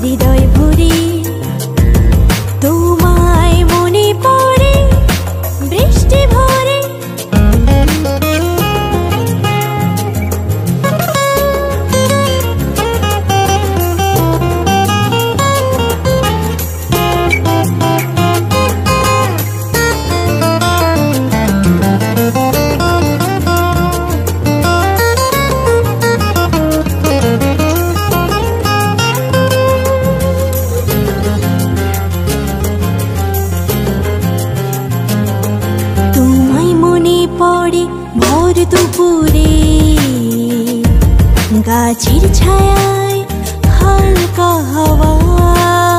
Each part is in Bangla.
হৃদয় ভরে তোমায় মনে পড়ে বৃষ্টি ভরে। পড়ে ভোর দুপুরে গাছের ছায়ায় হালকা হাওয়ায়,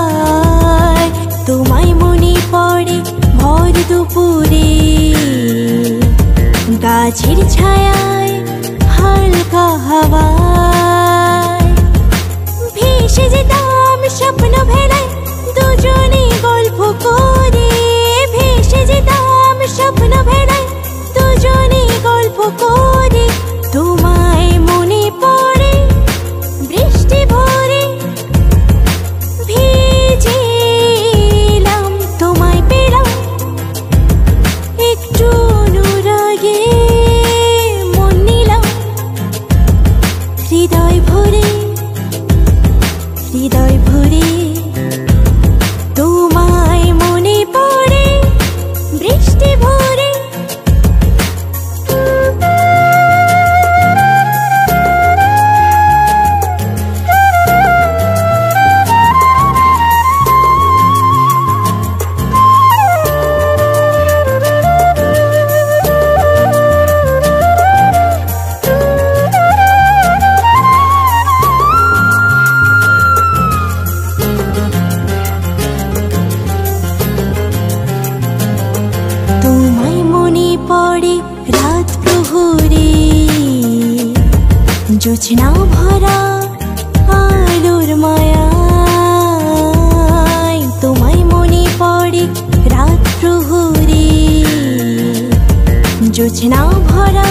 তোমায় মনে পড়ে ভোর দুপুরে গাছের ছায়ায় হালকা হাওয়ায়। ভেসে যেতাম স্বপ্ন ভেলায় দুজনে গল্প করে, ভেসে যেতাম স্বপ্ন ভেলায় দুজনে গল্প করে। তোমায় মনে পড়ে বৃষ্টি ভরে ভিজেলাম, তোমায় পেলাম একটু অনুরাগে মন নিলাম। হৃদয় ভরে হৃদয় ভরে তোমায় মনে পড়ে বৃষ্টি ভরে। পড়ে রাত প্রহরে জোছনা ভরা আলোর মায়ায়, তোমায় মনে পড়ে রাত প্রহরে জোছনা ভরা